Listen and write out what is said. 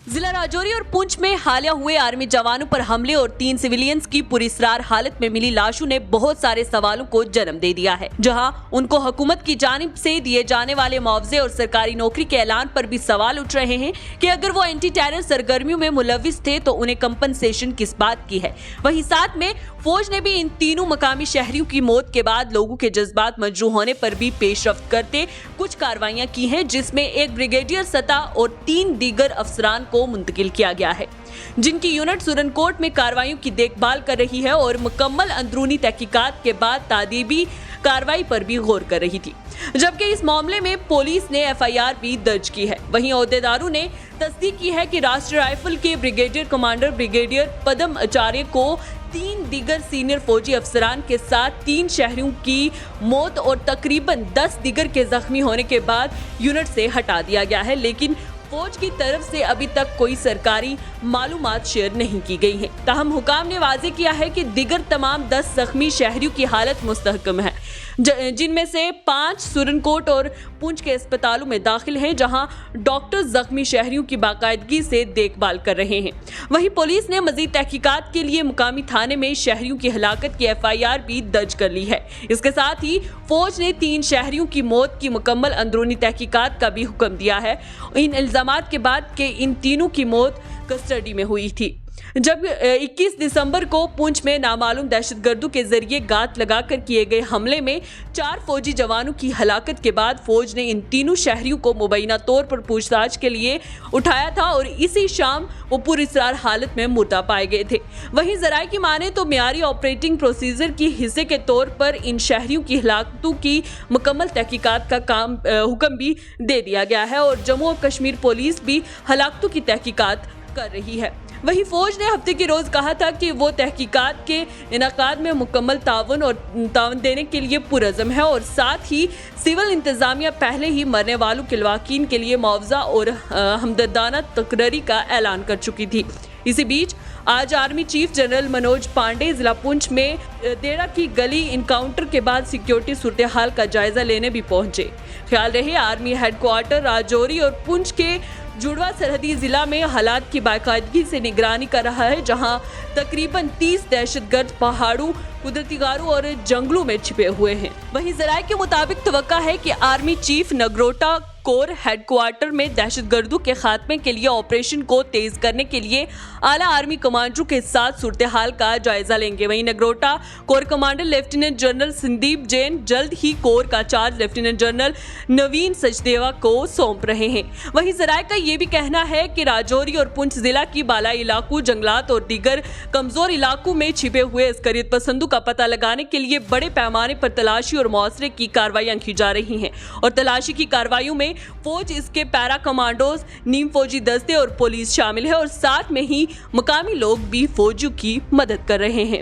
जिला राजौरी और पुंछ में हालिया हुए आर्मी जवानों पर हमले और 3 सिविलियंस की पुरस्कार हालत में मिली लाशों ने बहुत सारे सवालों को जन्म दे दिया है, जहां उनको हुकूमत की जानिब से दिए जाने वाले मुआवजे और सरकारी नौकरी के ऐलान पर भी सवाल उठ रहे हैं कि अगर वो एंटी टेरर सरगर्मियों में मुलविस थे तो उन्हें कंपनसेशन किस बात की है। वहीं साथ में फौज ने भी इन तीनों मकामी शहरियों की मौत के बाद लोगों के जज्बात मजरूह होने पर भी पेशरफ्त करते कुछ कार्रवाइयां की हैं, जिसमें एक ब्रिगेडियर सतह और 3 दीगर अफसरान को मुंतकिल किया गया है, जिनकी यूनिट सुरनकोट में कार्रवाइयों की देखभाल कर रही है और मुकम्मल अंदरूनी तहकीकात के बाद तादीबी कार्रवाई पर भी गौर कर रही थी। जबकि इस मामले में पुलिस ने FIR भी दर्ज की है। वहीं ओहदेदारों ने तस्दीक की है कि राष्ट्रीय राइफल के ब्रिगेडियर कमांडर ब्रिगेडियर पदम आचार्य को 3 दीगर सीनियर फौजी अफसरान के साथ 3 शहरियों की मौत और तकरीबन 10 दीगर के जख्मी होने के बाद यूनिट से हटा दिया गया है, लेकिन फौज की तरफ से अभी तक कोई सरकारी मालूमात शेयर नहीं की गई है। ताहम हुकाम ने वाजे किया है कि दीगर तमाम 10 जख्मी शहरियों की हालत मुस्तहकम है, जिनमें से 5 सुरनकोट और पुंछ के अस्पतालों में दाखिल हैं, जहां डॉक्टर जख्मी शहरियों की बाकायदगी से देखभाल कर रहे हैं। वहीं पुलिस ने मजीद तहकीकात के लिए मुकामी थाने में शहरियों की हलाकत की FIR भी दर्ज कर ली है। इसके साथ ही फौज ने 3 शहरियों की मौत की मुकम्मल अंदरूनी तहकीकात का भी हुक्म दिया है, इन इल्जामात के बाद कि इन तीनों की मौत कस्टडी में हुई थी। जब 21 दिसंबर को पुंछ में नामालूम दहशतगर्दों के जरिए गात लगाकर किए गए हमले में 4 फौजी जवानों की हलाकत के बाद फौज ने इन तीनों शहरियों को मुबैना तौर पर पूछताछ के लिए उठाया था और इसी शाम वो पुरस्कार हालत में मुर्दा पाए गए थे। वहीं जराये की माने तो मियारी ऑपरेटिंग प्रोसीजर की हिस्से के तौर पर इन शहरियों की हलाकतों की मुकम्मल तहकीकात का हुक्म भी दे दिया गया है और जम्मू और कश्मीर पुलिस भी हलाकतों की तहकीकात कर रही है। वहीं फौज ने हफ्ते के रोज कहा था कि वो तहकीकात के इनाकाद में मुकम्मल तावन देने के लिए पुरज़म है और साथ ही सिविल इंतजामिया पहले ही मरने वालों के लवाकीन के लिए मुआवजा और हमदर्दाना तकरीरी का ऐलान कर चुकी थी। इसी बीच आज army chief general Manoj Pande जिला पुंछ में देड़ा की गली इनकाउंटर के बाद सिक्योरिटी सूरत हाल का जायजा लेने भी पहुंचे। ख्याल रहे आर्मी हेडक्वार्टर राजौरी और पुंछ के जुड़वा सरहदी जिला में हालात की बाकायदगी से निगरानी कर रहा है, जहां तकरीबन 30 दहशतगर्द पहाड़ों, कुदरती गारों और जंगलों में छिपे हुए हैं। वहीं जराये के मुताबिक तवक्का है कि army chief Nagrota core headquarter में दहशतगर्दों के खात्मे के लिए ऑपरेशन को तेज करने के लिए आला आर्मी कमांडरों के साथ सूरत हाल का जायजा लेंगे। वहीं Nagrota core commander lieutenant general Sandeep Jain जल्द ही कोर का चार्ज लेफ्टिनेंट जनरल नवीन सचदेवा को सौंप रहे हैं। वहीं जराये का ये भी कहना है कि राजौरी और पुंछ जिला की बालाई इलाकों, जंगलात और दीगर कमजोर इलाकों में छिपे हुए अस्करियत पसंदों का पता लगाने के लिए बड़े पैमाने पर तलाशी और मुआसरे की कार्रवाइयां की जा रही हैं और तलाशी की कार्रवाइयों में फौज, इसके पैरा कमांडोज, नीम फौजी दस्ते और पुलिस शामिल है और साथ में ही मुकामी लोग भी फौजियों की मदद कर रहे हैं।